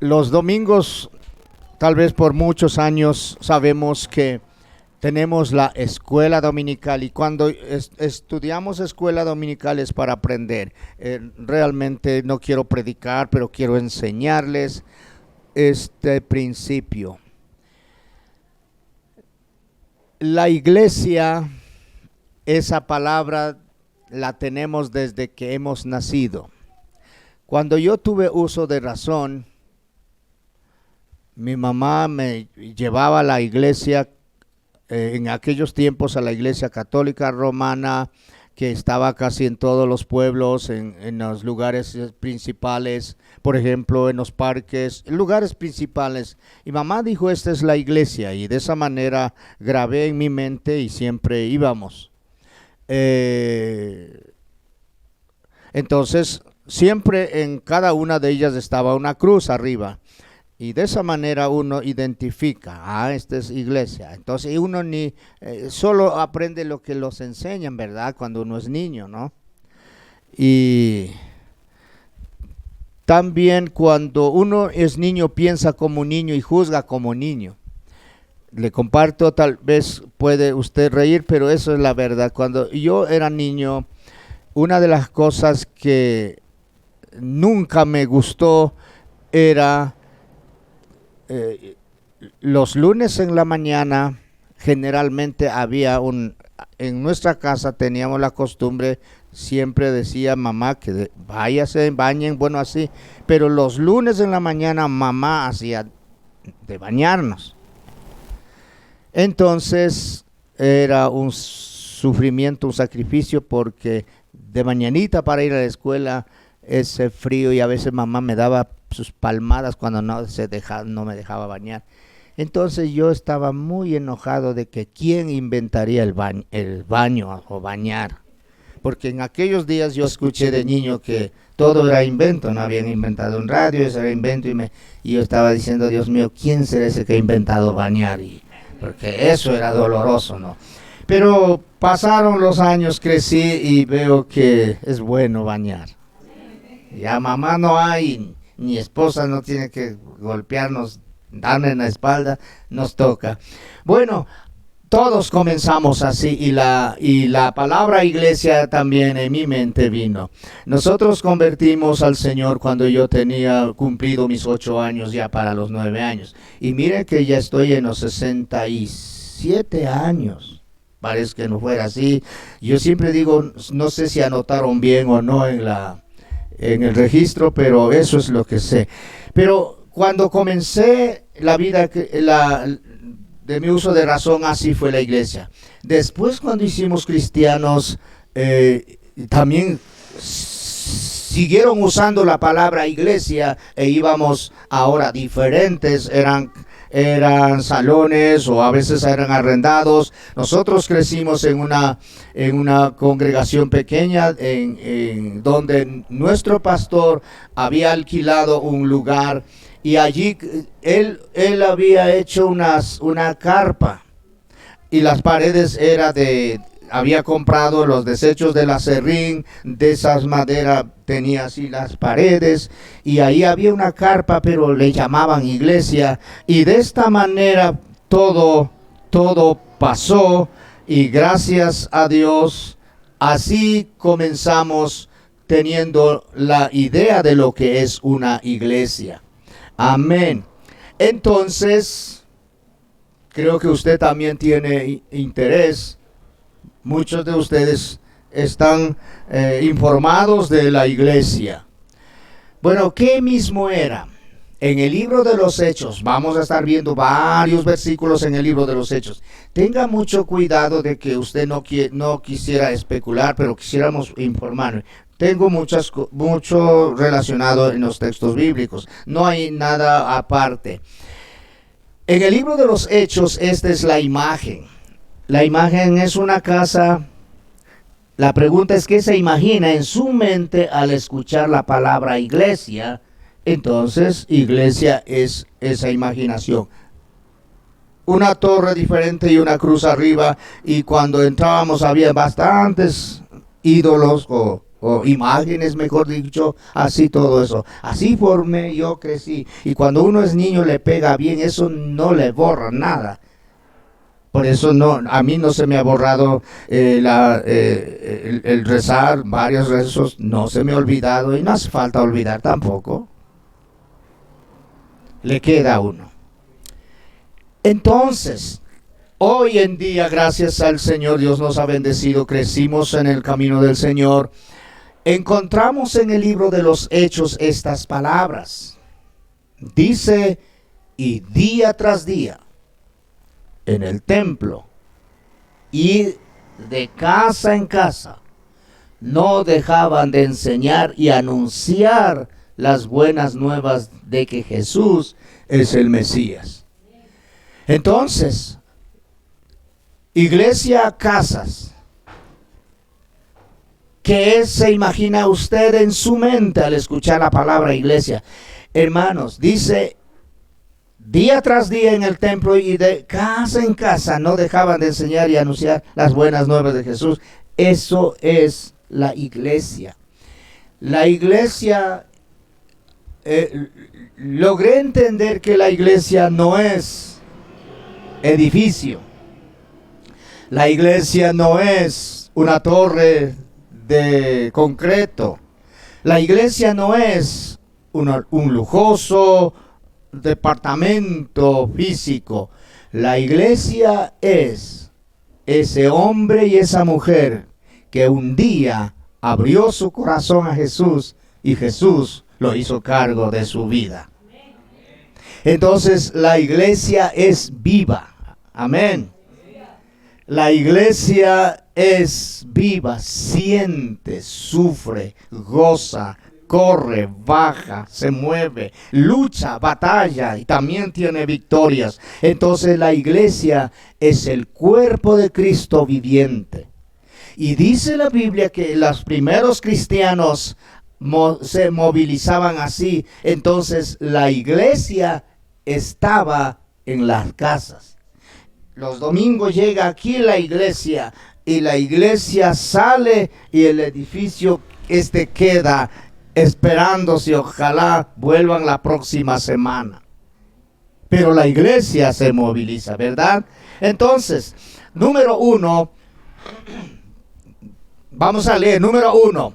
Los domingos, tal vez por muchos años, sabemos que tenemos la escuela dominical y cuando estudiamos escuela dominical es para aprender. Realmente no quiero predicar, pero quiero enseñarles este principio. La iglesia, esa palabra la tenemos desde que hemos nacido. Cuando yo tuve uso de razón, mi mamá me llevaba a la iglesia, en aquellos tiempos a la iglesia católica romana, que estaba casi en todos los pueblos, en los lugares principales, por ejemplo, en los parques, lugares principales. Y mamá dijo, esta es la iglesia, y de esa manera grabé en mi mente y siempre íbamos. Entonces, siempre en cada una de ellas estaba una cruz arriba. Y de esa manera uno identifica, esta es iglesia. Entonces, y uno solo aprende lo que los enseñan, ¿verdad? Cuando uno es niño, ¿no? Y también cuando uno es niño, piensa como niño y juzga como niño. Le comparto, tal vez puede usted reír, pero eso es la verdad. Cuando yo era niño, una de las cosas que nunca me gustó era los lunes en la mañana. Generalmente en nuestra casa teníamos la costumbre, siempre decía mamá que váyase, bañen, bueno así, pero los lunes en la mañana mamá hacía de bañarnos. Entonces era un sufrimiento, un sacrificio, porque de mañanita para ir a la escuela, ese frío, y a veces mamá me daba sus palmadas cuando no me dejaba bañar. Entonces yo estaba muy enojado de que quién inventaría el baño o bañar, porque en aquellos días yo escuché de niño que todo era invento, no habían inventado un radio, eso era invento, y yo estaba diciendo, Dios mío, ¿quién será ese que ha inventado bañar? Porque eso era doloroso, ¿no? Pero pasaron los años, crecí y veo que es bueno bañar. Ya mamá no hay, ni esposa no tiene que golpearnos, darle en la espalda, nos toca. Bueno, todos comenzamos así, y la palabra iglesia también en mi mente vino. Nosotros convertimos al Señor cuando yo tenía cumplido mis 8 años, ya para los 9 años. Y mire que ya estoy en los 67 años. Parece que no fuera así. Yo siempre digo, no sé si anotaron bien o no en el registro, pero eso es lo que sé. Pero cuando comencé la vida de mi uso de razón, así fue la iglesia. Después, cuando hicimos cristianos, también siguieron usando la palabra iglesia, e íbamos ahora diferentes, eran salones o a veces eran arrendados. Nosotros crecimos en una congregación pequeña en donde nuestro pastor había alquilado un lugar, y allí él había hecho una carpa, y las paredes había comprado los desechos del aserrín, de esas maderas, tenía así las paredes, y ahí había una carpa, pero le llamaban iglesia, y de esta manera todo pasó, y gracias a Dios, así comenzamos teniendo la idea de lo que es una iglesia. Amén. Entonces, creo que usted también tiene interés. Muchos de ustedes están informados de la iglesia. Bueno, ¿qué mismo era? En el libro de los Hechos, vamos a estar viendo varios versículos en el libro de los Hechos. Tenga mucho cuidado de que usted no quisiera especular, pero quisiéramos informar. Tengo mucho relacionado en los textos bíblicos. No hay nada aparte. En el libro de los Hechos, esta es la imagen. La imagen es una casa. La pregunta es, ¿qué se imagina en su mente al escuchar la palabra iglesia? Entonces, iglesia es esa imaginación. Una torre diferente y una cruz arriba, y cuando entrábamos había bastantes ídolos o o imágenes, mejor dicho, así todo eso. Así formé, yo crecí. Y cuando uno es niño le pega bien, eso no le borra nada. Por eso no, a mí no se me ha borrado el rezar, varios rezos, no se me ha olvidado y no hace falta olvidar tampoco. Le queda a uno. Entonces, hoy en día, gracias al Señor, Dios nos ha bendecido, crecimos en el camino del Señor. Encontramos en el libro de los Hechos estas palabras. Dice, y día tras día, en el templo y de casa en casa, no dejaban de enseñar y anunciar las buenas nuevas de que Jesús es el Mesías. Entonces, iglesia, casas, ¿qué se imagina usted en su mente al escuchar la palabra iglesia? Hermanos, dice, día tras día en el templo y de casa en casa no dejaban de enseñar y anunciar las buenas nuevas de Jesús. Eso es la iglesia. La iglesia, logré entender que la iglesia no es edificio. La iglesia no es una torre de concreto. La iglesia no es un lujoso departamento físico. La iglesia es ese hombre y esa mujer que un día abrió su corazón a Jesús y Jesús lo hizo cargo de su vida. Entonces la iglesia es viva. Amén. La iglesia es viva, siente, sufre, goza, corre, baja, se mueve, lucha, batalla y también tiene victorias. Entonces la iglesia es el cuerpo de Cristo viviente. Y dice la Biblia que los primeros cristianos se movilizaban así. Entonces la iglesia estaba en las casas. Los domingos llega aquí la iglesia y la iglesia sale y el edificio queda esperando si ojalá vuelvan la próxima semana. Pero la iglesia se moviliza, ¿verdad? Entonces, número 1, vamos a leer, número 1,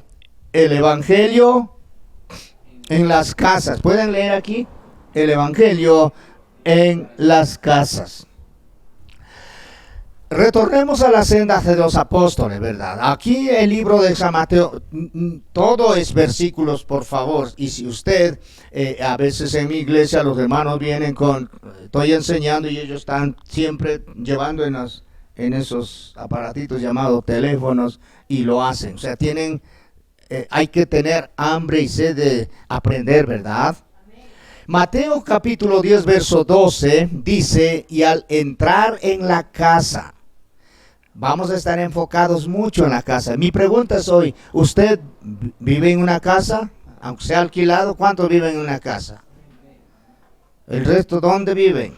el evangelio en las casas. ¿Pueden leer aquí? El evangelio en las casas. Retornemos a la senda de los apóstoles, ¿verdad? Aquí el libro de San Mateo, todo es versículos, por favor. Y si usted, a veces en mi iglesia los hermanos vienen estoy enseñando y ellos están siempre llevando en esos aparatitos llamados teléfonos y lo hacen. O sea, hay que tener hambre y sed de aprender, ¿verdad? Mateo capítulo 10, verso 12 dice, y al entrar en la casa, vamos a estar enfocados mucho en la casa. Mi pregunta es hoy, ¿usted vive en una casa? Aunque sea alquilado, ¿cuántos viven en una casa? ¿El resto dónde viven?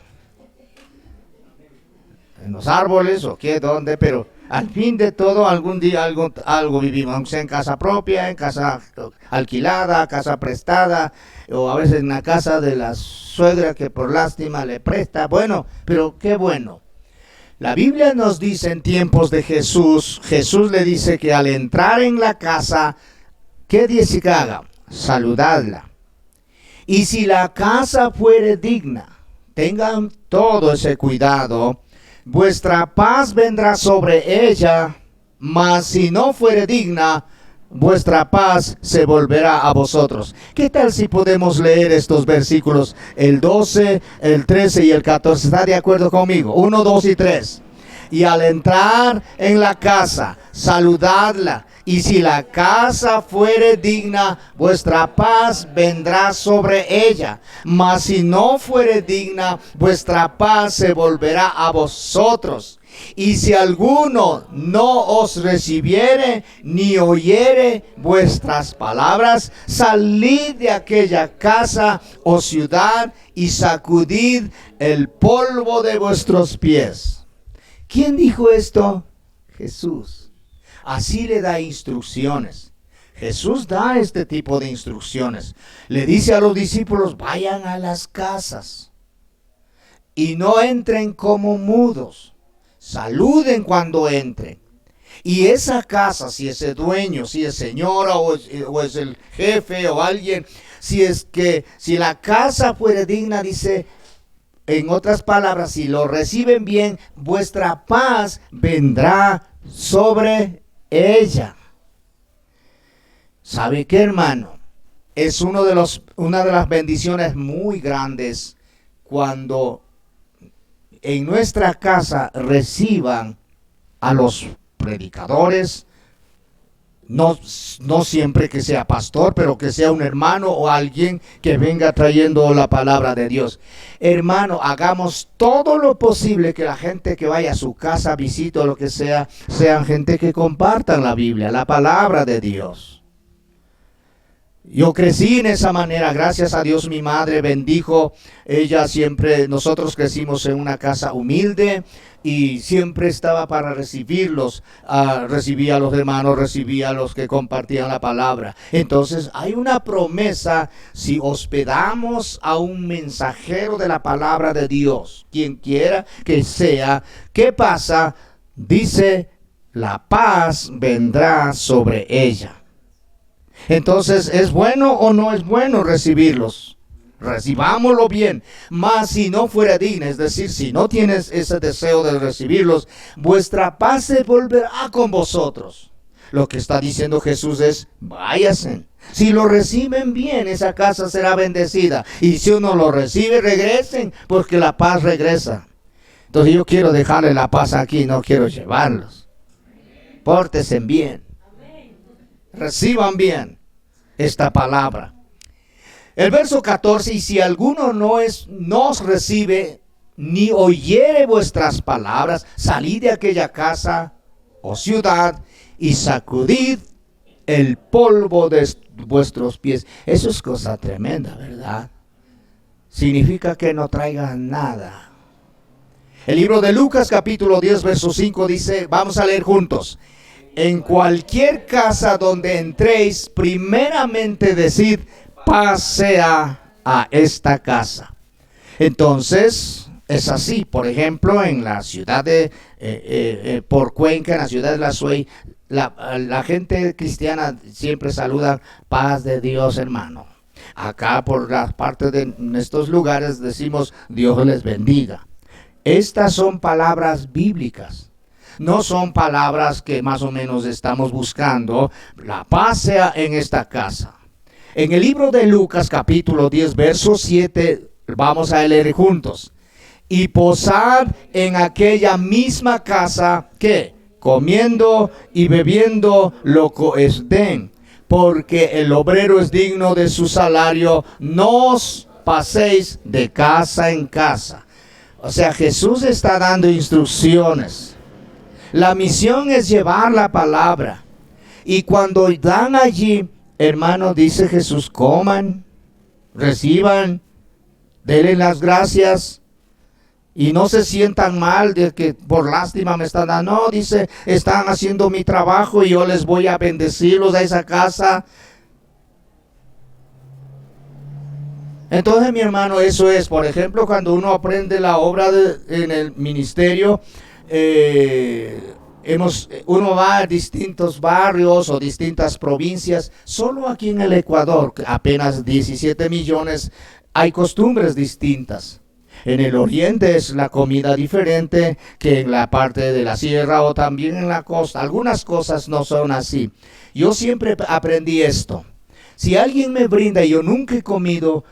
¿En los árboles o qué? ¿Dónde? Pero al fin de todo, algún día algo vivimos, aunque sea en casa propia, en casa alquilada, casa prestada, o a veces en la casa de la suegra que por lástima le presta. Bueno, pero qué bueno. La Biblia nos dice en tiempos de Jesús le dice que al entrar en la casa, ¿qué dice que haga? Saludadla. Y si la casa fuere digna, tengan todo ese cuidado, vuestra paz vendrá sobre ella, mas si no fuere digna, vuestra paz se volverá a vosotros. ¿Qué tal si podemos leer estos versículos? El 12, el 13 y el 14. ¿Está de acuerdo conmigo? 1, 2 y 3. Y al entrar en la casa, saludadla. Y si la casa fuere digna, vuestra paz vendrá sobre ella. Mas si no fuere digna, vuestra paz se volverá a vosotros. Y si alguno no os recibiere ni oyere vuestras palabras, salid de aquella casa o ciudad y sacudid el polvo de vuestros pies. ¿Quién dijo esto? Jesús. Así le da instrucciones. Jesús da este tipo de instrucciones. Le dice a los discípulos, vayan a las casas y no entren como mudos. Saluden cuando entren. Y esa casa, si ese dueño, si es señora o es el jefe o alguien, si la casa fuere digna, dice, en otras palabras, si lo reciben bien, vuestra paz vendrá sobre ella. ¿Sabe qué, hermano? Es una de las bendiciones muy grandes cuando en nuestra casa reciban a los predicadores, no siempre que sea pastor, pero que sea un hermano o alguien que venga trayendo la palabra de Dios. Hermano, hagamos todo lo posible que la gente que vaya a su casa, visite o lo que sea, sean gente que compartan la Biblia, la palabra de Dios. Yo crecí en esa manera, gracias a Dios mi madre bendijo, nosotros crecimos en una casa humilde y siempre estaba para recibirlos, recibía a los hermanos, recibía a los que compartían la palabra. Entonces hay una promesa, si hospedamos a un mensajero de la palabra de Dios, quien quiera que sea, ¿qué pasa? Dice, la paz vendrá sobre ella. Entonces, ¿es bueno o no es bueno recibirlos? Recibámoslo bien. Mas si no fuera digna, es decir, si no tienes ese deseo de recibirlos, vuestra paz se volverá con vosotros. Lo que está diciendo Jesús es, váyanse. Si lo reciben bien, esa casa será bendecida. Y si uno lo recibe, regresen, porque la paz regresa. Entonces yo quiero dejarle la paz aquí, no quiero llevarlos. Pórtense bien. Reciban bien esta palabra. El verso 14, y si alguno no os recibe, ni oyere vuestras palabras, salid de aquella casa o ciudad y sacudid el polvo de vuestros pies. Eso es cosa tremenda, ¿verdad? Significa que no traigan nada. El libro de Lucas capítulo 10 verso 5 dice, vamos a leer juntos. En cualquier casa donde entréis, primeramente decid, paz sea a esta casa. Entonces, es así. Por ejemplo, en la ciudad por Cuenca, en la ciudad de La Suey, la gente cristiana siempre saluda, paz de Dios, hermano. Acá, por la parte de estos lugares, decimos, Dios les bendiga. Estas son palabras bíblicas. No son palabras que más o menos estamos buscando. La paz sea en esta casa. En el libro de Lucas capítulo 10 verso 7 vamos a leer juntos. Y posad en aquella misma casa, ¿qué? Comiendo y bebiendo lo que os den, porque el obrero es digno de su salario. No os paséis de casa en casa. O sea, Jesús está dando instrucciones. La misión es llevar la palabra. Y cuando dan allí, hermano, dice Jesús, coman, reciban, denle las gracias y no se sientan mal de que por lástima me están dando. No, dice, están haciendo mi trabajo y yo les voy a bendecirlos a esa casa. Entonces, mi hermano, eso es, por ejemplo, cuando uno aprende la obra en el ministerio, uno va a distintos barrios o distintas provincias. Solo aquí en el Ecuador, apenas 17 millones, hay costumbres distintas. En el oriente es la comida diferente que en la parte de la sierra o también en la costa. Algunas cosas no son así. Yo siempre aprendí esto. Si alguien me brinda y yo nunca he comido,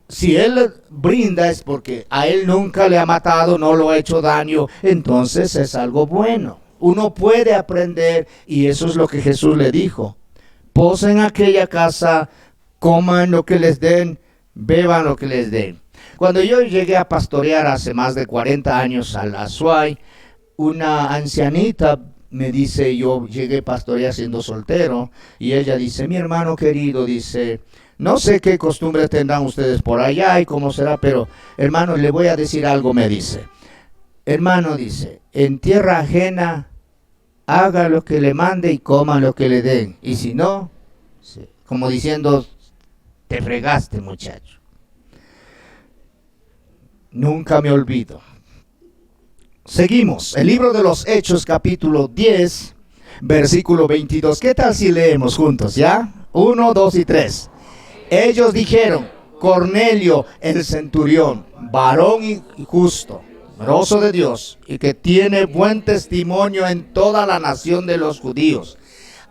si él brinda es porque a él nunca le ha matado, no lo ha hecho daño, entonces es algo bueno. Uno puede aprender y eso es lo que Jesús le dijo. Posen aquella casa, coman lo que les den, beban lo que les den. Cuando yo llegué a pastorear hace más de 40 años a La Suay, una ancianita me dice, yo llegué a pastorear siendo soltero, y ella dice, mi hermano querido, dice, no sé qué costumbre tendrán ustedes por allá y cómo será, pero hermano, le voy a decir algo, me dice. Hermano, dice, en tierra ajena, haga lo que le mande y coma lo que le den. Y si no, Sí. Como diciendo, te fregaste, muchacho. Nunca me olvido. Seguimos. El libro de los Hechos, capítulo 10, versículo 22. ¿Qué tal si leemos juntos, ya? 1, 2 y 3. Ellos dijeron: Cornelio, el centurión, varón y justo, temeroso de Dios, y que tiene buen testimonio en toda la nación de los judíos,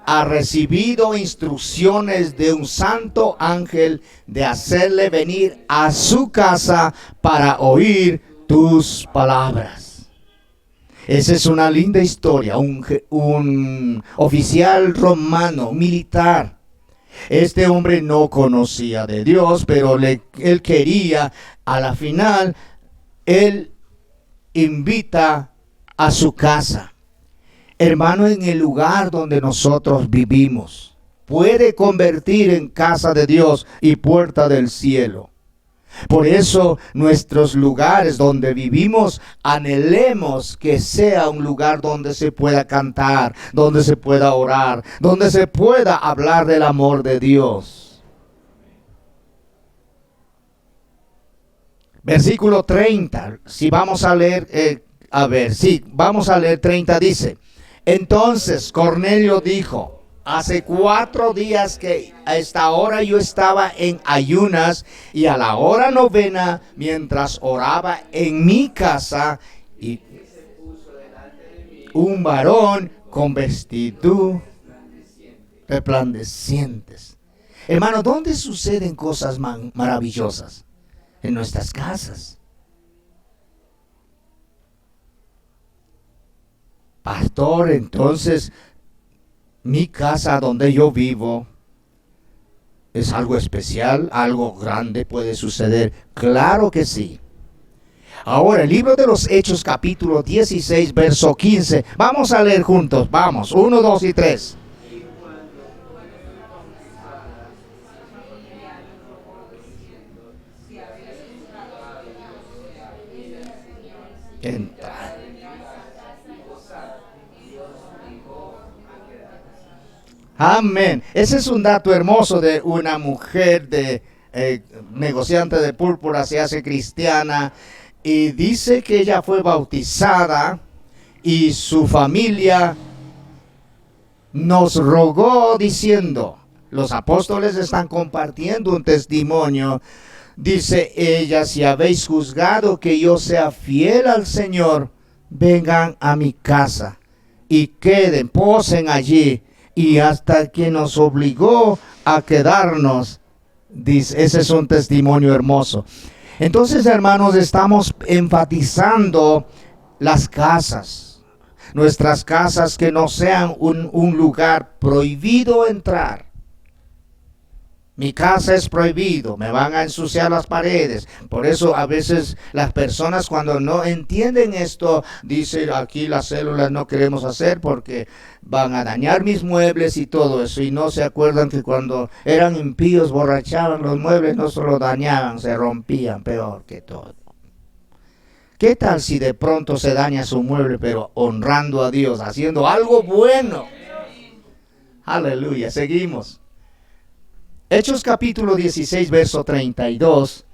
ha recibido instrucciones de un santo ángel de hacerle venir a su casa para oír tus palabras. Esa es una linda historia. Un oficial romano, militar. Este hombre no conocía de Dios, pero él quería, a la final, él invita a su casa. Hermano, en el lugar donde nosotros vivimos, puede convertir en casa de Dios y puerta del cielo. Por eso nuestros lugares donde vivimos, anhelemos que sea un lugar donde se pueda cantar, donde se pueda orar, donde se pueda hablar del amor de Dios. Versículo 30, si vamos a leer, vamos a leer 30, dice: Entonces Cornelio dijo: Hace 4 días que a esta hora yo estaba en ayunas, y a la hora 9, mientras oraba en mi casa, y un varón con vestiduras resplandecientes. Hermano, ¿dónde suceden cosas maravillosas? En nuestras casas. Pastor, entonces mi casa donde yo vivo es algo especial, algo grande puede suceder. Claro que sí. Ahora, el libro de los Hechos, capítulo 16, verso 15. Vamos a leer juntos. Vamos, 1, 2 y 3. Entra. Amén. Ese es un dato hermoso de una mujer de negociante de púrpura, se hace cristiana, y dice que ella fue bautizada y su familia nos rogó diciendo, los apóstoles están compartiendo un testimonio, dice ella: si habéis juzgado que yo sea fiel al Señor, vengan a mi casa y queden, posen allí. Y hasta que nos obligó a quedarnos, dice, ese es un testimonio hermoso. Entonces, hermanos, estamos enfatizando las casas, nuestras casas, que no sean un lugar prohibido entrar. Mi casa es prohibido, me van a ensuciar las paredes. Por eso a veces las personas, cuando no entienden esto, dicen: aquí las células no queremos hacer porque van a dañar mis muebles y todo eso. Y no se acuerdan que cuando eran impíos borrachaban los muebles, no solo dañaban, se rompían, peor que todo. ¿Qué tal si de pronto se daña su mueble, pero honrando a Dios, haciendo algo bueno? Aleluya, seguimos. Hechos capítulo 16, verso 32,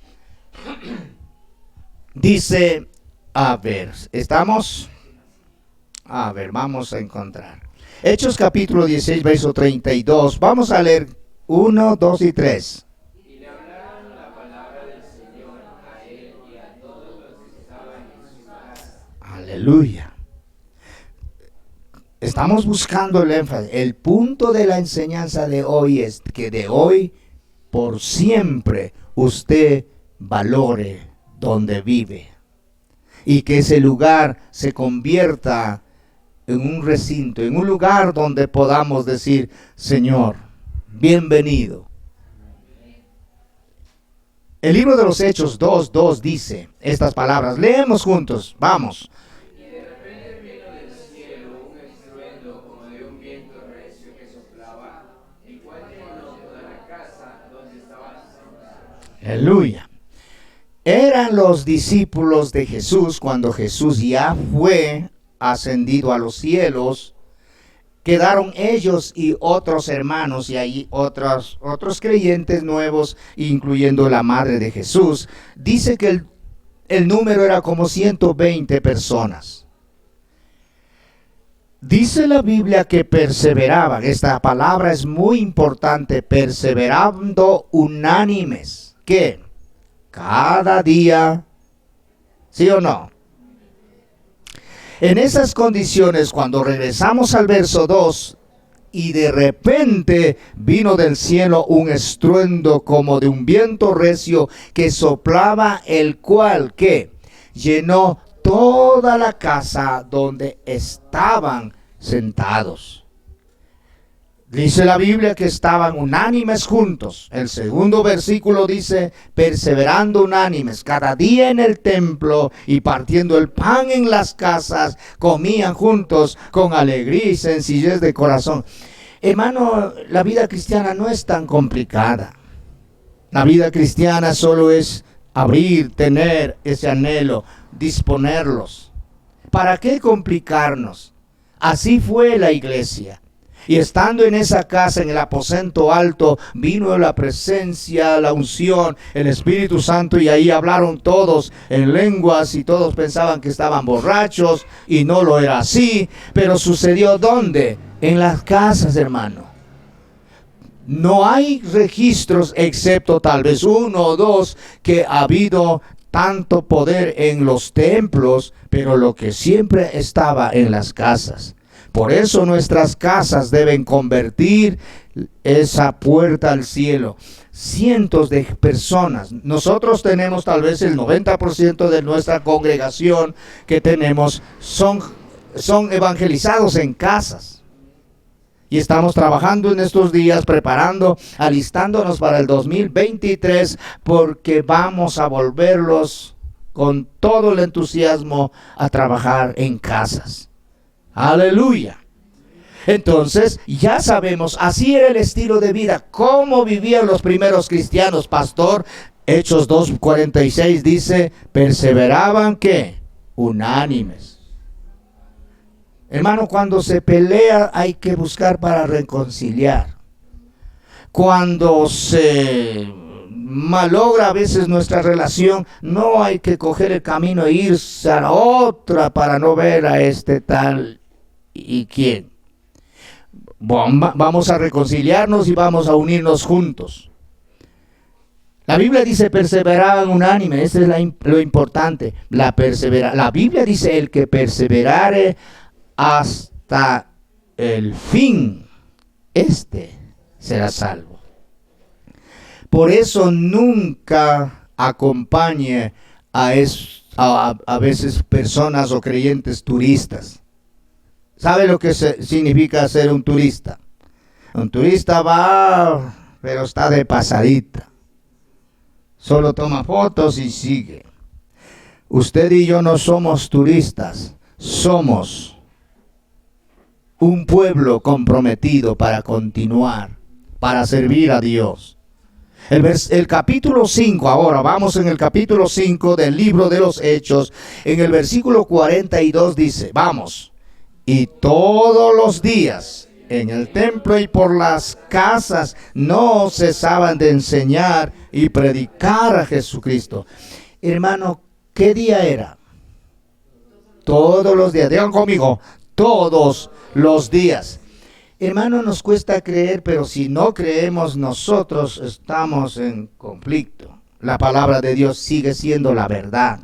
dice, vamos a encontrar. Hechos capítulo 16, verso 32, vamos a leer 1, 2 y 3. Y le hablaron la palabra del Señor a él y a todos los que estaban en su casa. Aleluya. Estamos buscando el énfasis. El punto de la enseñanza de hoy es que de hoy por siempre usted valore donde vive. Y que ese lugar se convierta en un recinto, en un lugar donde podamos decir: Señor, bienvenido. El libro de los Hechos 2:2 dice estas palabras. Leemos juntos, vamos. Aleluya. Eran los discípulos de Jesús cuando Jesús ya fue ascendido a los cielos. Quedaron ellos y otros hermanos y ahí otros creyentes nuevos, incluyendo la madre de Jesús. Dice que el número era como 120 personas. Dice la Biblia que perseveraban. Esta palabra es muy importante. Perseverando unánimes. ¿Qué? Cada día. ¿Sí o no? En esas condiciones, cuando regresamos al verso 2, y de repente vino del cielo un estruendo como de un viento recio que soplaba, el cual, ¿qué? Llenó toda la casa donde estaban sentados. Dice la Biblia que estaban unánimes juntos. El segundo versículo dice, perseverando unánimes, cada día en el templo y partiendo el pan en las casas, comían juntos con alegría y sencillez de corazón. Hermano, la vida cristiana no es tan complicada. La vida cristiana solo es abrir, tener ese anhelo, disponerlos. ¿Para qué complicarnos? Así fue la iglesia. Y estando en esa casa, en el aposento alto, vino la presencia, la unción, el Espíritu Santo, y ahí hablaron todos en lenguas y todos pensaban que estaban borrachos y no lo era así. Pero sucedió ¿dónde? En las casas, hermano. No hay registros, excepto tal vez uno o dos, que ha habido tanto poder en los templos, pero lo que siempre estaba en las casas. Por eso nuestras casas deben convertir esa puerta al cielo. Cientos de personas. Nosotros tenemos tal vez el 90% de nuestra congregación que tenemos son evangelizados en casas. Y estamos trabajando en estos días, preparando, alistándonos para el 2023, porque vamos a volverlos con todo el entusiasmo a trabajar en casas. Aleluya. Entonces ya sabemos, así era el estilo de vida. ¿Cómo vivían los primeros cristianos, pastor? Hechos 2:46 dice, perseveraban ¿qué? Unánimes. Hermano, cuando se pelea hay que buscar para reconciliar. Cuando se malogra a veces nuestra relación, no hay que coger el camino e irse a la otra para no ver a este tal y quién. Vamos a reconciliarnos y vamos a unirnos juntos. La Biblia dice perseveraban unánime. Eso es lo importante. La Biblia dice el que perseverare hasta el fin, este será salvo. Por eso nunca acompañe a veces personas o creyentes turistas. ¿Sabe lo que significa ser un turista? Un turista va, pero está de pasadita. Solo toma fotos y sigue. Usted y yo no somos turistas, somos un pueblo comprometido para continuar, para servir a Dios. El capítulo 5, ahora vamos en el capítulo 5 del libro de los Hechos, en el versículo 42 dice, vamos. Y todos los días en el templo y por las casas no cesaban de enseñar y predicar a Jesucristo. Hermano, ¿qué día era? Todos los días. Digan conmigo, todos los días. Hermano, nos cuesta creer, pero si no creemos nosotros estamos en conflicto. La palabra de Dios sigue siendo la verdad.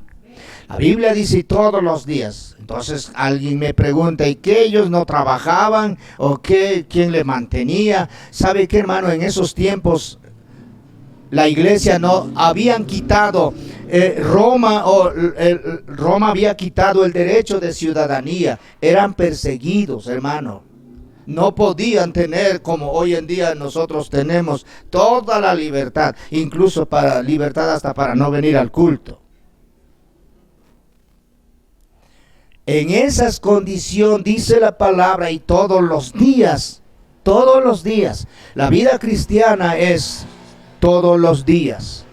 La Biblia dice todos los días. Entonces alguien me pregunta, ¿y qué ellos no trabajaban? ¿O qué? ¿Quién le mantenía? ¿Sabe qué, hermano? En esos tiempos la iglesia no habían quitado Roma había quitado el derecho de ciudadanía. Eran perseguidos, hermano. No podían tener como hoy en día nosotros tenemos toda la libertad, incluso para libertad hasta para no venir al culto. En esas condiciones dice la palabra y todos los días, la vida cristiana es todos los días.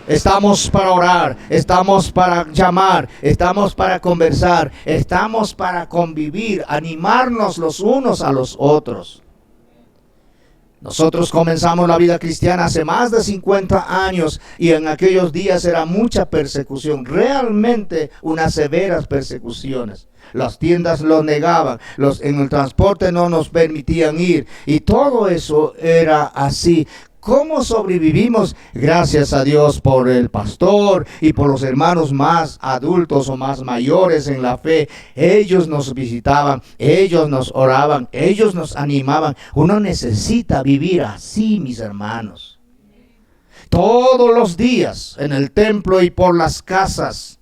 Estamos para orar, estamos para llamar, estamos para conversar, estamos para convivir, animarnos los unos a los otros. Nosotros comenzamos la vida cristiana hace más de 50 años y en aquellos días era mucha persecución, realmente unas severas persecuciones. Las tiendas lo negaban, en el transporte no nos permitían ir y todo eso era así. ¿Cómo sobrevivimos? Gracias a Dios por el pastor y por los hermanos más adultos o más mayores en la fe. Ellos nos visitaban, ellos nos oraban, ellos nos animaban. Uno necesita vivir así, mis hermanos. Todos los días en el templo y por las casas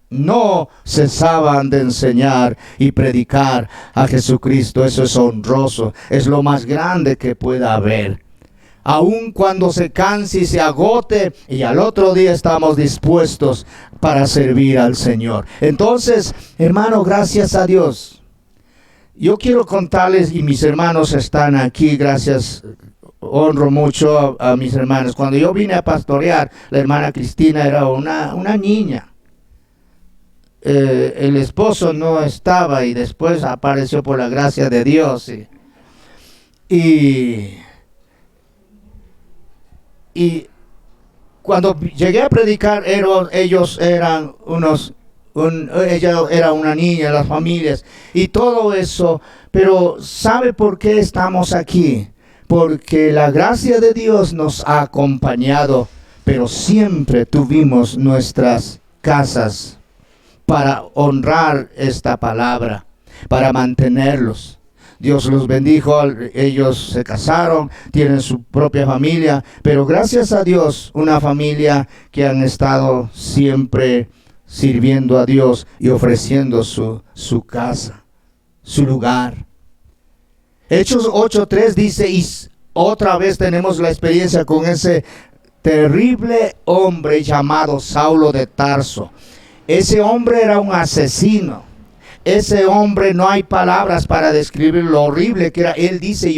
no cesaban de enseñar y predicar a Jesucristo. Eso es honroso, es lo más grande que pueda haber. Aun cuando se canse y se agote, y al otro día estamos dispuestos para servir al Señor. Entonces, hermano, gracias a Dios. Yo quiero contarles, y mis hermanos están aquí, gracias, honro mucho a mis hermanos. Cuando yo vine a pastorear, la hermana Cristina era una niña. El esposo no estaba y después apareció por la gracia de Dios. Y cuando llegué a predicar, ellos eran ella era una niña, las familias y todo eso. Pero ¿sabe por qué estamos aquí? Porque la gracia de Dios nos ha acompañado, pero siempre tuvimos nuestras casas para honrar esta palabra, para mantenerlos. Dios los bendijo, ellos se casaron, tienen su propia familia, pero gracias a Dios, una familia que han estado siempre sirviendo a Dios y ofreciendo su casa, su lugar. Hechos 8:3 dice, y otra vez tenemos la experiencia con ese terrible hombre llamado Saulo de Tarso. Ese hombre era un asesino. Ese hombre, no hay palabras para describir lo horrible que era. Él dice,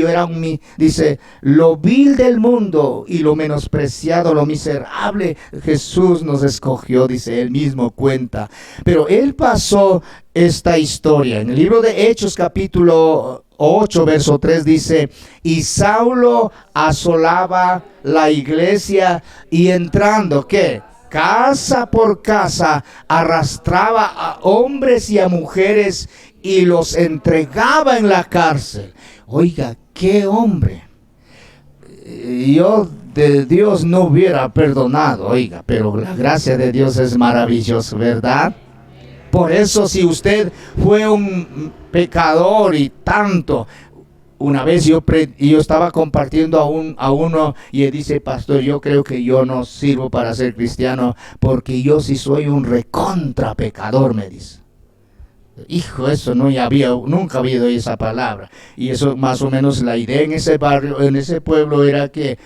dice, lo vil del mundo y lo menospreciado, lo miserable, Jesús nos escogió, dice, él mismo cuenta. Pero él pasó esta historia. En el libro de Hechos, capítulo 8, verso 3, dice, y Saulo asolaba la iglesia y entrando, ¿qué? Casa por casa, arrastraba a hombres y a mujeres y los entregaba en la cárcel. Oiga, qué hombre. Yo de Dios no hubiera perdonado, oiga, pero la gracia de Dios es maravillosa, ¿verdad? Por eso, si usted fue un pecador y tanto, una vez yo estaba compartiendo a uno y él dice, pastor, yo creo que yo no sirvo para ser cristiano porque yo sí soy un recontra pecador, me dice. Hijo, eso nunca había oído esa palabra. Y eso más o menos la idea en ese barrio, en ese pueblo era que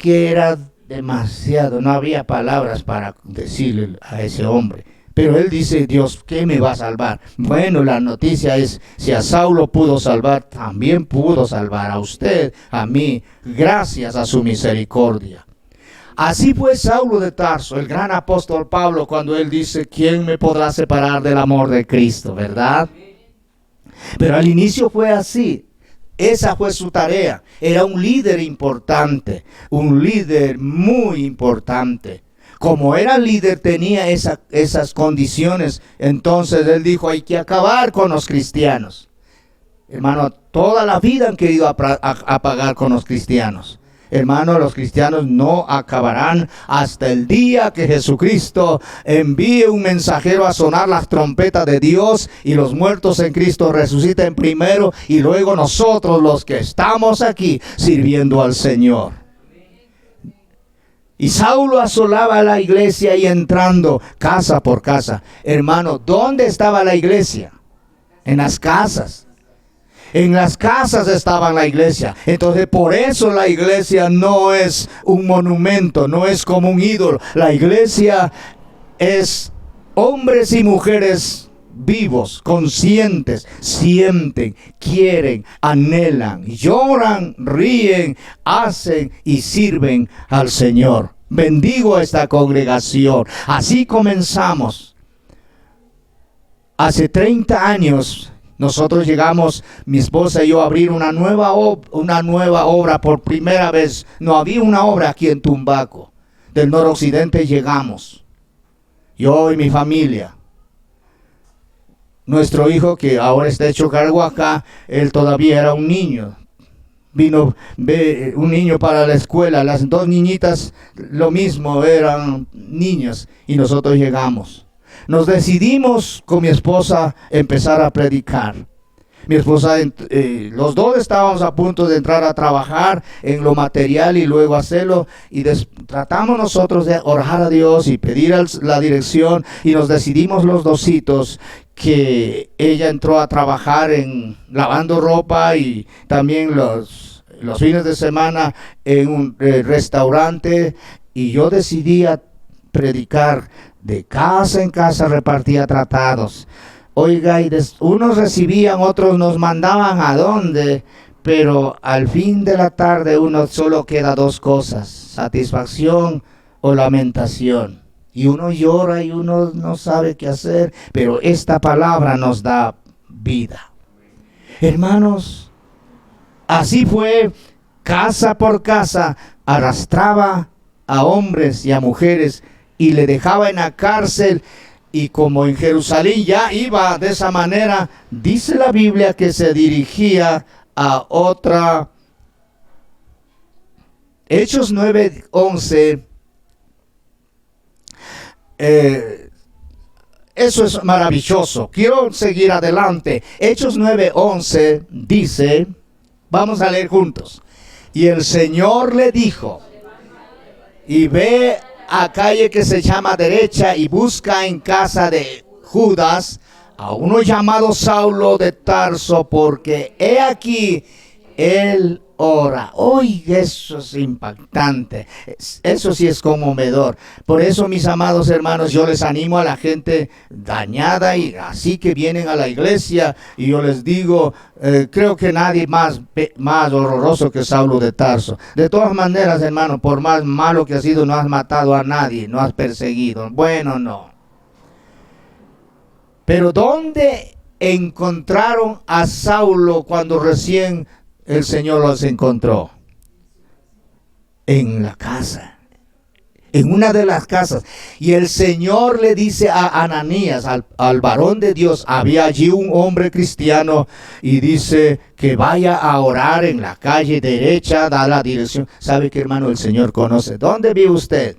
era demasiado, no había palabras para decirle a ese hombre. Pero él dice, Dios, ¿qué me va a salvar? Bueno, la noticia es, si a Saulo pudo salvar, también pudo salvar a usted, a mí, gracias a su misericordia. Así fue Saulo de Tarso, el gran apóstol Pablo, cuando él dice, ¿quién me podrá separar del amor de Cristo? ¿Verdad? Pero al inicio fue así. Esa fue su tarea. Era un líder importante, un líder muy importante. Como era líder, tenía esas condiciones. Entonces él dijo, hay que acabar con los cristianos. Hermano, toda la vida han querido apagar con los cristianos. Hermano, los cristianos no acabarán hasta el día que Jesucristo envíe un mensajero a sonar las trompetas de Dios y los muertos en Cristo resuciten primero y luego nosotros los que estamos aquí sirviendo al Señor. Y Saulo asolaba la iglesia y entrando casa por casa. Hermano, ¿dónde estaba la iglesia? En las casas. En las casas estaba la iglesia. Entonces por eso la iglesia no es un monumento, no es como un ídolo. La iglesia es hombres y mujeres vivos, conscientes, sienten, quieren, anhelan, lloran, ríen, hacen y sirven al Señor. bendigo esta congregación. Así comenzamos. Hace 30 años nosotros llegamos, mi esposa y yo, a abrir una nueva obra por primera vez. No había una obra aquí en Tumbaco. Del noroccidente llegamos. Yo y mi familia. Nuestro hijo, que ahora está hecho cargo acá, él todavía era un niño. Vino un niño para la escuela, las dos niñitas lo mismo, eran niños, y nosotros llegamos. Nos decidimos con mi esposa empezar a predicar. Mi esposa, los dos estábamos a punto de entrar a trabajar en lo material y luego hacerlo, y tratamos nosotros de orar a Dios y pedir la dirección, y nos decidimos los dositos que ella entró a trabajar en lavando ropa y también los fines de semana en un restaurante, y yo decidí a predicar de casa en casa, repartía tratados. Oiga, y unos recibían, otros nos mandaban a dónde, pero al fin de la tarde uno solo queda dos cosas: satisfacción o lamentación. Y uno llora y uno no sabe qué hacer, pero esta palabra nos da vida. Hermanos, así fue, casa por casa, arrastraba a hombres y a mujeres y le dejaba en la cárcel. Y como en Jerusalén ya iba de esa manera, dice la Biblia que se dirigía a otra. Hechos 9:11. Eso es maravilloso. Quiero seguir adelante. Hechos 9:11 dice, vamos a leer juntos. Y el Señor le dijo, y ve a calle que se llama derecha y busca en casa de Judas a uno llamado Saulo de Tarso, porque he aquí él ora. Oiga, eso es impactante. Eso sí es conmovedor. Por eso, mis amados hermanos, yo les animo a la gente dañada y así que vienen a la iglesia, y yo les digo, creo que nadie más horroroso que Saulo de Tarso. De todas maneras, hermano, por más malo que has sido, no has matado a nadie, no has perseguido. Bueno, no. Pero ¿dónde encontraron a Saulo cuando recién el Señor los encontró? En la casa, en una de las casas. Y el Señor le dice a Ananías, al varón de Dios, había allí un hombre cristiano, y dice que vaya a orar en la calle derecha, da la dirección. ¿Sabe qué, hermano? El Señor conoce. ¿Dónde vive usted?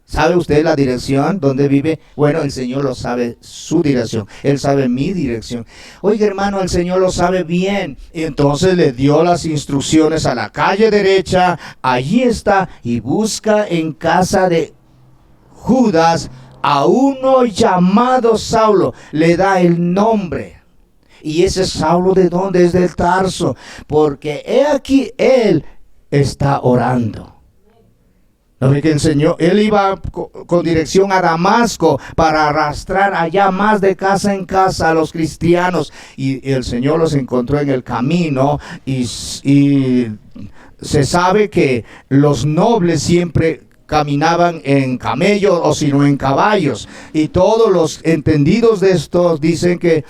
¿Sabe usted la dirección? ¿Dónde vive? Bueno, el Señor lo sabe, su dirección. Él sabe mi dirección. Oiga, hermano, el Señor lo sabe bien. Y entonces le dio las instrucciones a la calle derecha. Allí está. Y busca en casa de Judas a uno llamado Saulo. Le da el nombre. Y ese Saulo, ¿de dónde? Es del Tarso. Porque he aquí, él está orando. ¿No ve que enseñó? Él iba con dirección a Damasco para arrastrar allá más de casa en casa a los cristianos. Y el Señor los encontró en el camino. Y se sabe que los nobles siempre caminaban en camellos o si no en caballos, y todos los entendidos de estos dicen que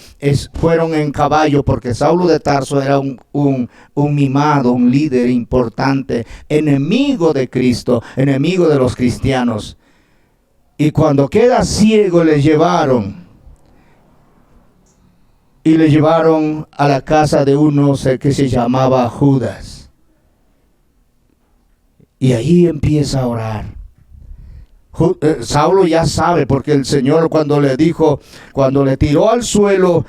fueron en caballo, porque Saulo de Tarso era un mimado, un líder importante, enemigo de Cristo, enemigo de los cristianos. Y cuando queda ciego le llevaron a la casa de uno que se llamaba Judas. Y ahí empieza a orar. Saulo ya sabe, porque el Señor cuando le tiró al suelo,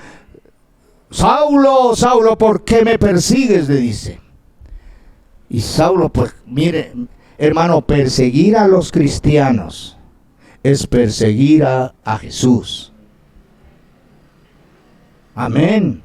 Saulo, Saulo, ¿por qué me persigues?, le dice. Y Saulo, pues mire, hermano, perseguir a los cristianos es perseguir a Jesús. Amén.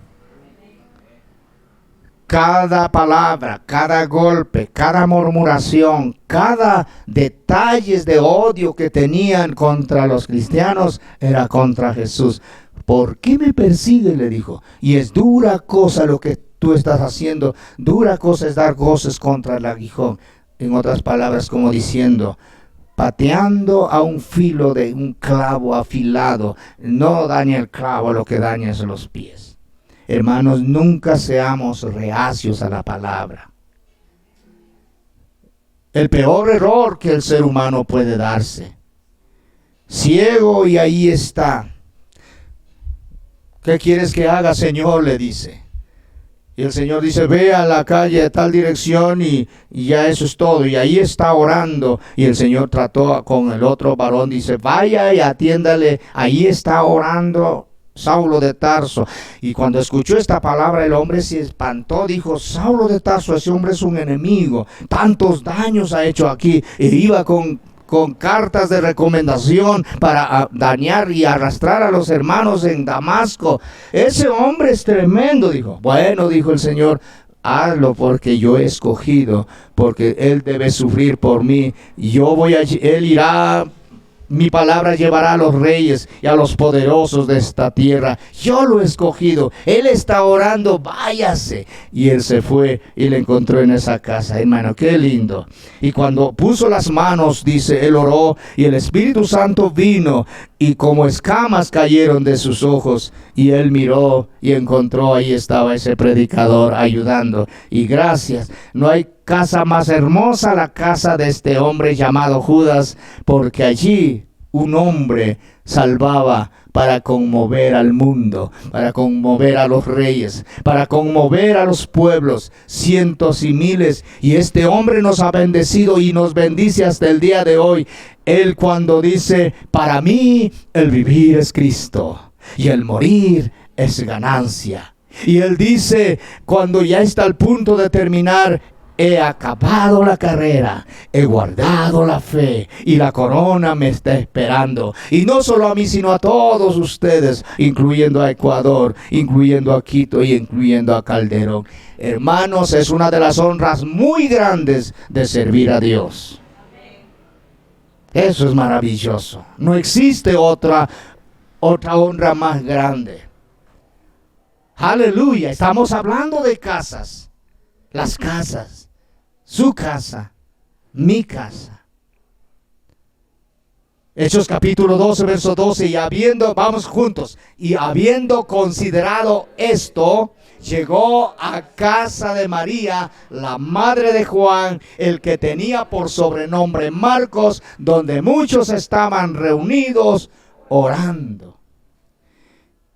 Cada palabra, cada golpe, cada murmuración, cada detalle de odio que tenían contra los cristianos era contra Jesús. ¿Por qué me persigue?, le dijo. Y es dura cosa lo que tú estás haciendo. Dura cosa es dar goces contra el aguijón. En otras palabras, como diciendo, pateando a un filo de un clavo afilado, no daña el clavo, lo que daña es los pies. Hermanos, nunca seamos reacios a la palabra. El peor error que el ser humano puede darse. Ciego y ahí está. ¿Qué quieres que haga, Señor?, le dice. Y el Señor dice, ve a la calle de tal dirección y ya eso es todo. Y ahí está orando. Y el Señor trató con el otro varón, dice, vaya y atiéndale, ahí está orando Saulo de Tarso. Y cuando escuchó esta palabra, el hombre se espantó, dijo, Saulo de Tarso, ese hombre es un enemigo, tantos daños ha hecho aquí. E iba con cartas de recomendación para dañar y arrastrar a los hermanos en Damasco. Ese hombre es tremendo, dijo. Bueno, dijo el Señor, hazlo porque yo he escogido, porque él debe sufrir por mí. Él irá. Mi palabra llevará a los reyes y a los poderosos de esta tierra. Yo lo he escogido. Él está orando, váyase. Y él se fue y le encontró en esa casa. Hermano, qué lindo. Y cuando puso las manos, dice, él oró y el Espíritu Santo vino y como escamas cayeron de sus ojos. Y él miró y encontró, ahí estaba ese predicador ayudando. Y gracias, no hay casa más hermosa, la casa de este hombre llamado Judas, porque allí un hombre salvaba para conmover al mundo, para conmover a los reyes, para conmover a los pueblos, cientos y miles. Y este hombre nos ha bendecido y nos bendice hasta el día de hoy. Él cuando dice, para mí el vivir es Cristo y el morir es ganancia. Y él dice, cuando ya está al punto de terminar, he acabado la carrera, he guardado la fe y la corona me está esperando. Y no solo a mí, sino a todos ustedes, incluyendo a Ecuador, incluyendo a Quito y incluyendo a Calderón. Hermanos, es una de las honras muy grandes de servir a Dios. Eso es maravilloso. No existe otra honra más grande. Aleluya. Estamos hablando de casas. Las casas. Su casa. Mi casa. Hechos capítulo 12, verso 12. Vamos juntos. Y habiendo considerado esto, llegó a casa de María, la madre de Juan, el que tenía por sobrenombre Marcos, donde muchos estaban reunidos orando.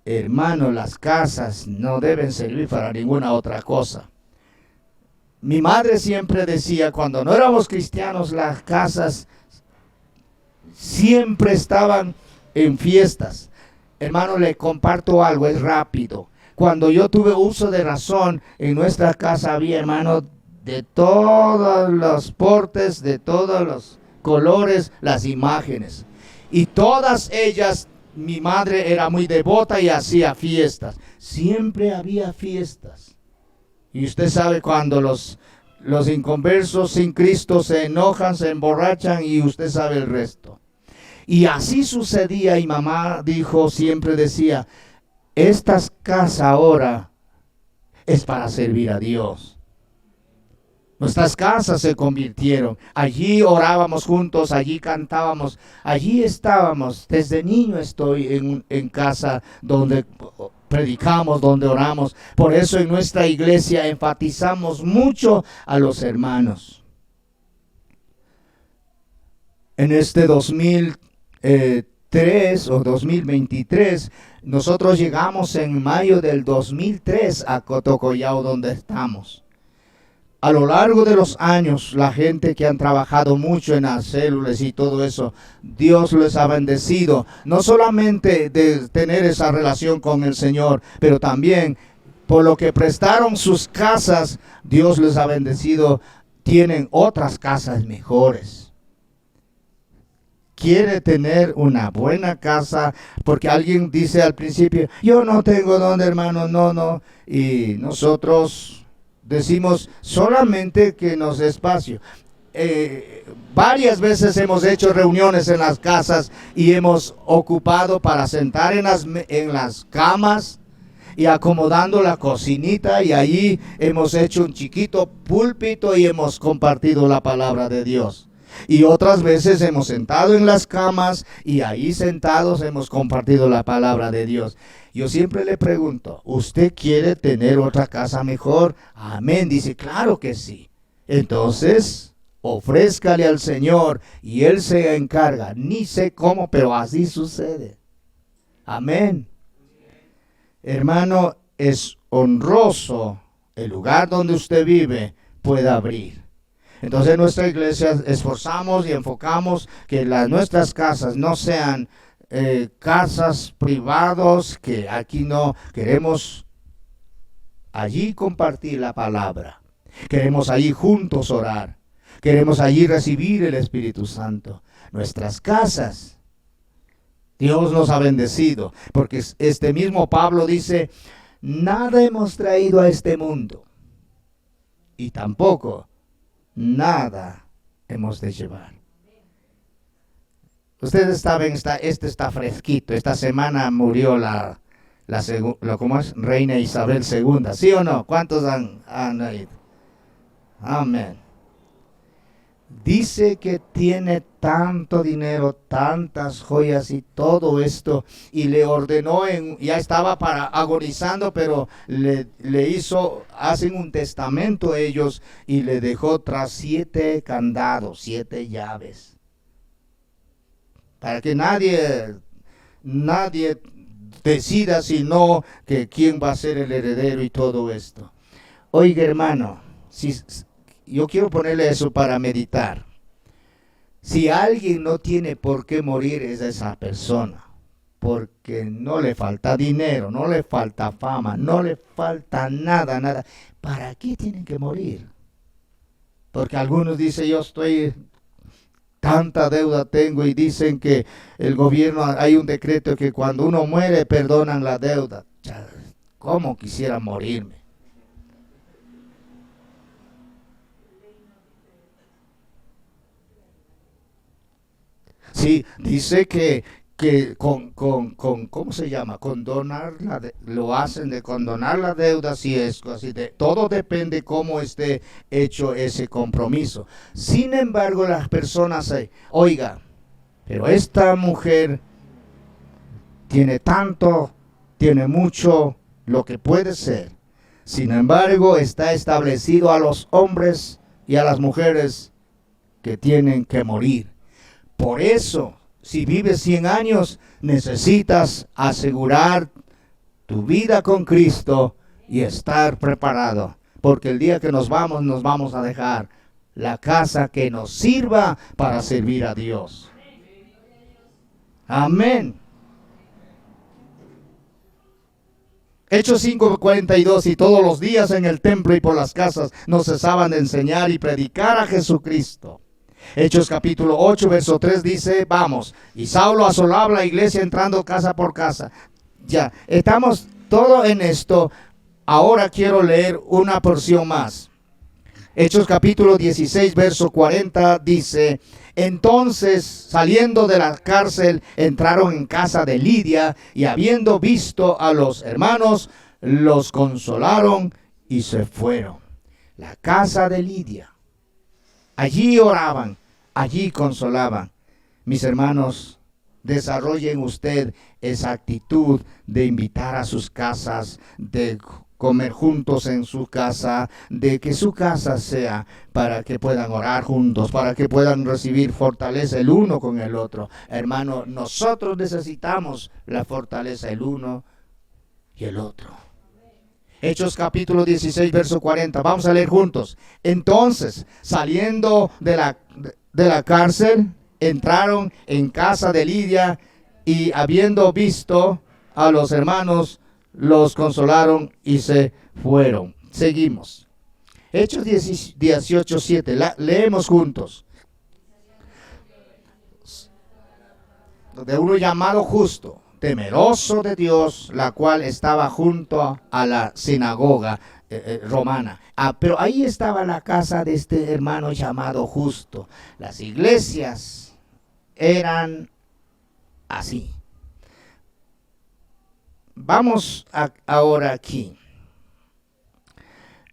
Hermano, las casas no deben servir para ninguna otra cosa. Mi madre siempre decía, cuando no éramos cristianos, las casas siempre estaban en fiestas. Hermano, le comparto algo, es rápido. Cuando yo tuve uso de razón, en nuestra casa había, hermano, de todos los portes, de todos los colores, las imágenes. Y todas ellas, mi madre era muy devota y hacía fiestas. Siempre había fiestas. Y usted sabe cuando los inconversos sin Cristo se enojan, se emborrachan y usted sabe el resto. Y así sucedía y mamá siempre decía, estas casas ahora es para servir a Dios. Nuestras casas se convirtieron. Allí orábamos juntos, allí cantábamos, allí estábamos. Desde niño estoy en casa donde predicamos, donde oramos. Por eso en nuestra iglesia enfatizamos mucho a los hermanos. En este 2003 o 2023, nosotros llegamos en mayo del 2003 a Cotocollao, donde estamos. A lo largo de los años, la gente que han trabajado mucho en las células y todo eso, Dios les ha bendecido. No solamente de tener esa relación con el Señor, pero también por lo que prestaron sus casas, Dios les ha bendecido. Tienen otras casas mejores. Quiere tener una buena casa, porque alguien dice al principio, yo no tengo dónde, hermano, no. Y nosotros decimos solamente que nos dé espacio. Varias veces hemos hecho reuniones en las casas y hemos ocupado para sentar en las camas y acomodando la cocinita, y allí hemos hecho un chiquito púlpito y hemos compartido la palabra de Dios. Y otras veces hemos sentado en las camas y ahí sentados hemos compartido la palabra de Dios. Yo siempre le pregunto, ¿usted quiere tener otra casa mejor? Amén. Dice, claro que sí. Entonces, ofrézcale al Señor y Él se encarga. Ni sé cómo, pero así sucede. Amén. Hermano, es honroso el lugar donde usted vive pueda abrir. Entonces en nuestra iglesia esforzamos y enfocamos que nuestras casas no sean casas privados, que aquí no queremos allí compartir la palabra. Queremos allí juntos orar. Queremos allí recibir el Espíritu Santo. Nuestras casas, Dios nos ha bendecido, porque este mismo Pablo dice, nada hemos traído a este mundo y tampoco nada hemos de llevar. Ustedes saben, este está fresquito. Esta semana murió ¿cómo es? Reina Isabel II. ¿Sí o no? ¿Cuántos han oído? Amén. Dice que tiene tanto dinero, tantas joyas y todo esto, y le ordenó, ya estaba agonizando, pero hacen un testamento ellos y le dejó tras 7 candados, 7 llaves, para que nadie decida sino que quién va a ser el heredero y todo esto. Oiga, hermano, yo quiero ponerle eso para meditar. Si alguien no tiene por qué morir, es esa persona, porque no le falta dinero, no le falta fama, no le falta nada. ¿Para qué tienen que morir? Porque algunos dicen, tanta deuda tengo, y dicen que el gobierno, hay un decreto que cuando uno muere perdonan la deuda. ¿Cómo quisiera morirme? Sí, dice que ¿cómo se llama? Lo hacen de condonar la deuda, si es así. Todo depende cómo esté hecho ese compromiso. Sin embargo, las personas oiga, pero esta mujer tiene tanto, tiene mucho, lo que puede ser. Sin embargo, está establecido a los hombres y a las mujeres que tienen que morir. Por eso, si vives 100 años, necesitas asegurar tu vida con Cristo y estar preparado. Porque el día que nos vamos a dejar la casa que nos sirva para servir a Dios. Amén. Hechos 5:42, y todos los días en el templo y por las casas no cesaban de enseñar y predicar a Jesucristo. Hechos capítulo 8, verso 3 dice, vamos, y Saulo asolaba la iglesia entrando casa por casa. Ya, estamos todo en esto. Ahora quiero leer una porción más. Hechos capítulo 16, verso 40 dice, entonces saliendo de la cárcel entraron en casa de Lidia y habiendo visto a los hermanos, los consolaron y se fueron. La casa de Lidia. Allí oraban, allí consolaban. Mis hermanos, desarrollen usted esa actitud de invitar a sus casas, de comer juntos en su casa, de que su casa sea para que puedan orar juntos, para que puedan recibir fortaleza el uno con el otro. Hermano, nosotros necesitamos la fortaleza el uno y el otro. Hechos capítulo 16, verso 40. Vamos a leer juntos. Entonces, saliendo de la cárcel, entraron en casa de Lidia y habiendo visto a los hermanos, los consolaron y se fueron. Seguimos. Hechos 18, 7. Leemos juntos. De uno llamado justo, temeroso de Dios, la cual estaba junto a la sinagoga romana. Pero ahí estaba la casa de este hermano llamado justo. Las iglesias eran así. vamos ahora aquí.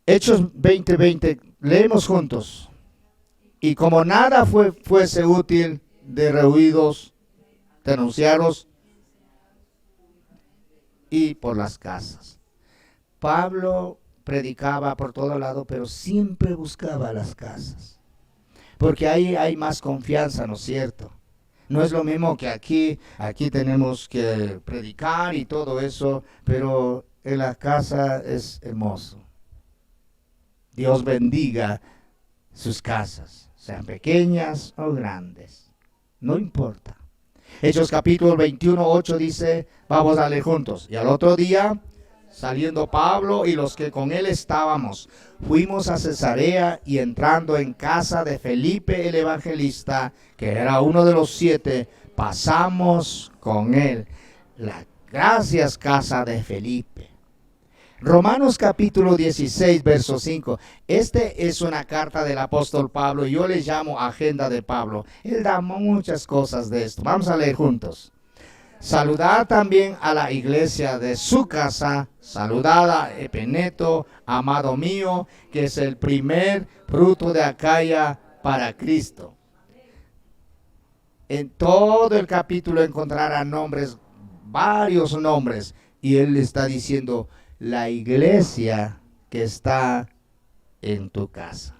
Hechos 20:20, leemos juntos. Y como nada fuese útil de rehuidos, denunciaros y por las casas. Pablo predicaba por todo lado, pero siempre buscaba las casas. Porque ahí hay más confianza, ¿no es cierto? No es lo mismo que aquí tenemos que predicar y todo eso, pero en la casa es hermoso. Dios bendiga sus casas, sean pequeñas o grandes, no importa. Hechos capítulo 21:8 dice, vamos a leer juntos. Y al otro día, saliendo Pablo y los que con él estábamos, fuimos a Cesarea y entrando en casa de Felipe el evangelista, que era uno de los 7, pasamos con él. Gracias, casa de Felipe. Romanos capítulo 16, verso 5. Este es una carta del apóstol Pablo. Yo le llamo agenda de Pablo. Él da muchas cosas de esto. Vamos a leer juntos. Saludad también a la iglesia de su casa. Saludad a Epeneto, amado mío, que es el primer fruto de Acaya para Cristo. En todo el capítulo encontrará nombres, varios nombres. Y él está diciendo, la iglesia que está en tu casa.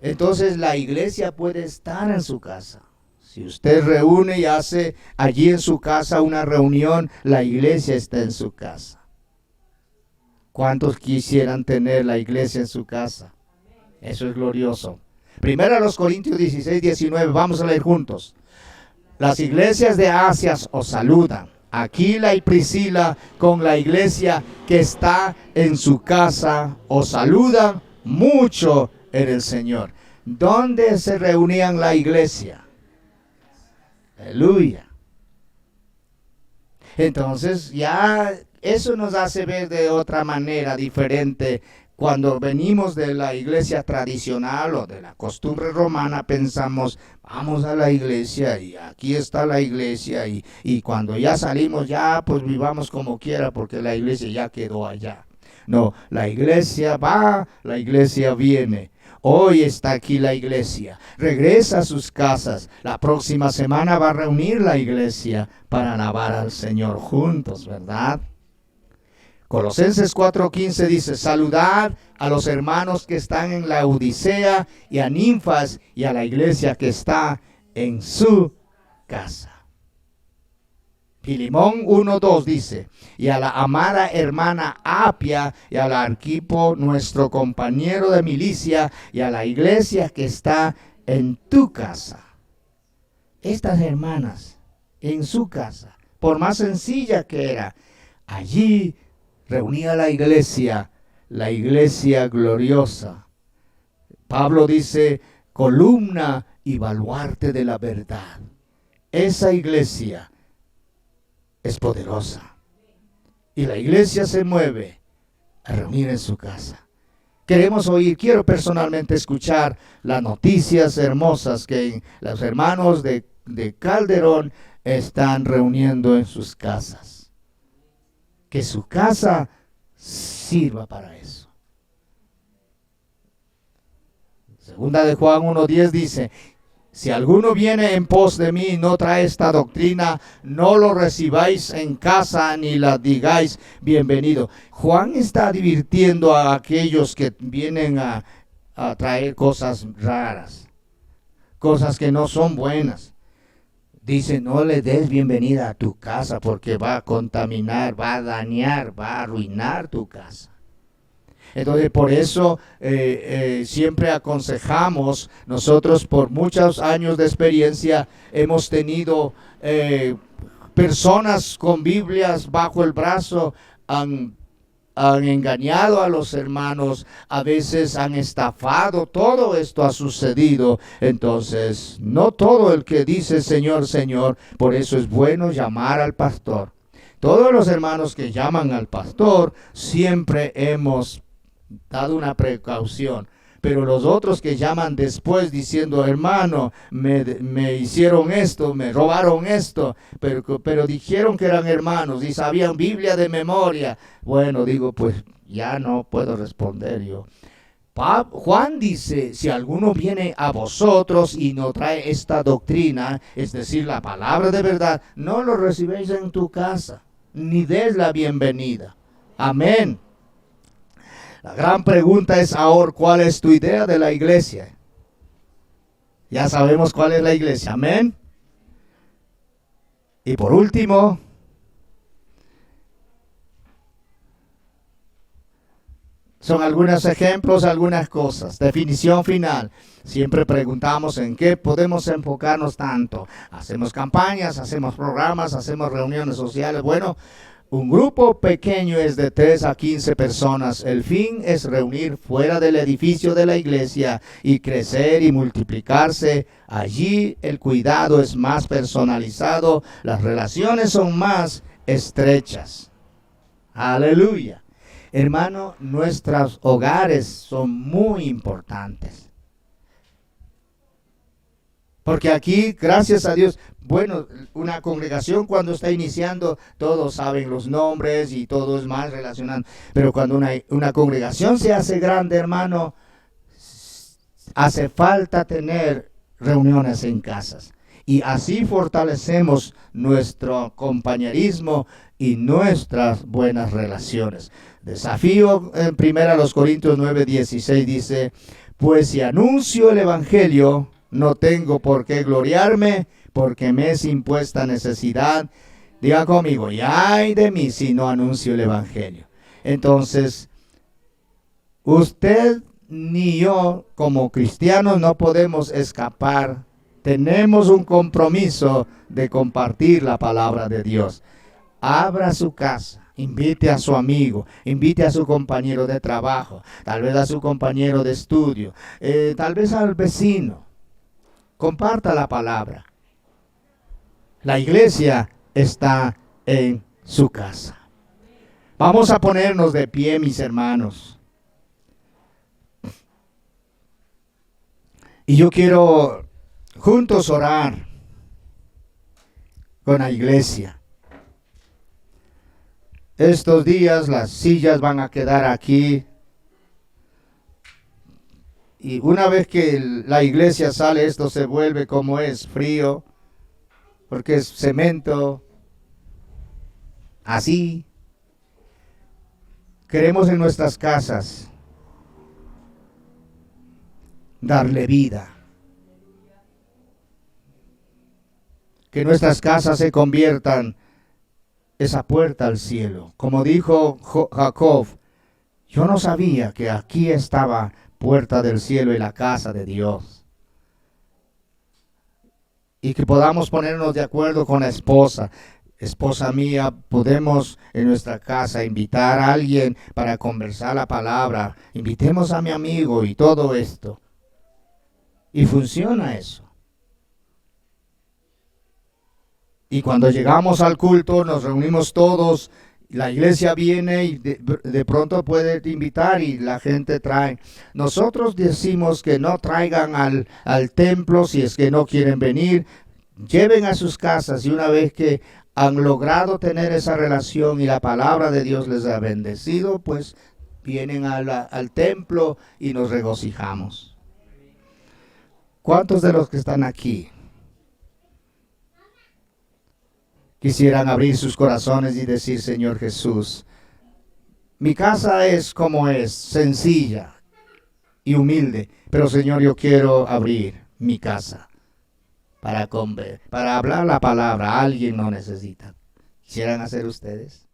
Entonces la iglesia puede estar en su casa. Si usted reúne y hace allí en su casa una reunión, la iglesia está en su casa. ¿Cuántos quisieran tener la iglesia en su casa? Eso es glorioso. Primero a los Corintios 16:19, vamos a leer juntos. Las iglesias de Asia os saludan. Aquila y Priscila con la iglesia que está en su casa os saludan mucho en el Señor. ¿Dónde se reunían la iglesia? Aleluya. Entonces ya eso nos hace ver de otra manera diferente. Cuando venimos de la iglesia tradicional o de la costumbre romana, pensamos, vamos a la iglesia y aquí está la iglesia y cuando ya salimos ya pues vivamos como quiera porque la iglesia ya quedó allá. No, la iglesia va, la iglesia viene. Hoy está aquí la iglesia, regresa a sus casas. La próxima semana va a reunir la iglesia para alabar al Señor juntos, ¿verdad? Colosenses 4:15 dice, saludad a los hermanos que están en la Odisea y a Ninfas y a la iglesia que está en su casa. Filemón 1:2 dice, y a la amada hermana Apia y al Arquipo, nuestro compañero de milicia, y a la iglesia que está en tu casa. Estas hermanas en su casa, por más sencilla que era, allí reunía la iglesia gloriosa. Pablo dice, columna y baluarte de la verdad. Esa iglesia es poderosa. Y la iglesia se mueve a reunir en su casa. Quiero personalmente escuchar las noticias hermosas que los hermanos de Calderón están reuniendo en sus casas. Que su casa sirva para eso. Segunda de Juan 1:10 dice, si alguno viene en pos de mí y no trae esta doctrina, no lo recibáis en casa ni la digáis bienvenido. Juan está advirtiendo a aquellos que vienen a traer cosas raras, cosas que no son buenas. Dice, no le des bienvenida a tu casa porque va a contaminar, va a dañar, va a arruinar tu casa. Entonces, por eso siempre aconsejamos, nosotros por muchos años de experiencia hemos tenido personas con Biblias bajo el brazo, han engañado a los hermanos, a veces han estafado, todo esto ha sucedido. Entonces, no todo el que dice Señor, Señor, por eso es bueno llamar al pastor. Todos los hermanos que llaman al pastor, siempre hemos dado una precaución. Pero los otros que llaman después diciendo, hermano, me hicieron esto, me robaron esto, pero dijeron que eran hermanos y sabían Biblia de memoria. Bueno, digo, pues ya no puedo responder yo. Juan dice, si alguno viene a vosotros y no trae esta doctrina, es decir, la palabra de verdad, no lo recibéis en tu casa, ni des la bienvenida. Amén. La gran pregunta es ahora, ¿cuál es tu idea de la iglesia? Ya sabemos cuál es la iglesia. Amén. Y por último, son algunos ejemplos, algunas cosas. Definición final. Siempre preguntamos en qué podemos enfocarnos tanto. Hacemos campañas, hacemos programas, hacemos reuniones sociales. Bueno, un grupo pequeño es de 3 a 15 personas. El fin es reunir fuera del edificio de la iglesia y crecer y multiplicarse. Allí el cuidado es más personalizado, las relaciones son más estrechas. Aleluya. Hermano, nuestros hogares son muy importantes. Porque aquí, gracias a Dios, bueno, una congregación cuando está iniciando, todos saben los nombres y todo es más relacionado. Pero cuando una congregación se hace grande, hermano, hace falta tener reuniones en casas. Y así fortalecemos nuestro compañerismo y nuestras buenas relaciones. Desafío en 1 Corintios 9:16 dice, pues si anuncio el evangelio, no tengo por qué gloriarme, porque me es impuesta necesidad. Diga conmigo, y ay de mí si no anuncio el evangelio. Entonces, usted ni yo como cristianos no podemos escapar. Tenemos un compromiso de compartir la palabra de Dios. Abra su casa. Invite a su amigo, invite a su compañero de trabajo, tal vez a su compañero de estudio, tal vez al vecino. Comparta la palabra. La iglesia está en su casa. Vamos a ponernos de pie, mis hermanos. Y yo quiero juntos orar con la iglesia. Estos días las sillas van a quedar aquí. Y una vez que la iglesia sale, esto se vuelve como es, frío, porque es cemento, así. Queremos en nuestras casas darle vida. Que nuestras casas se conviertan esa puerta al cielo. Como dijo Jacob, yo no sabía que aquí estaba puerta del cielo y la casa de Dios. Y que podamos ponernos de acuerdo con la esposa. Esposa mía, podemos en nuestra casa invitar a alguien para conversar la palabra. Invitemos a mi amigo y todo esto. Y funciona eso. Y cuando llegamos al culto, nos reunimos todos, la iglesia viene y de pronto puede invitar y la gente trae. Nosotros decimos que no traigan al templo si es que no quieren venir, lleven a sus casas y una vez que han logrado tener esa relación y la palabra de Dios les ha bendecido, pues vienen al templo y nos regocijamos. ¿Cuántos de los que están aquí quisieran abrir sus corazones y decir, Señor Jesús, mi casa es como es, sencilla y humilde, pero Señor, yo quiero abrir mi casa para hablar la palabra, alguien lo necesita? ¿Quisieran hacer ustedes?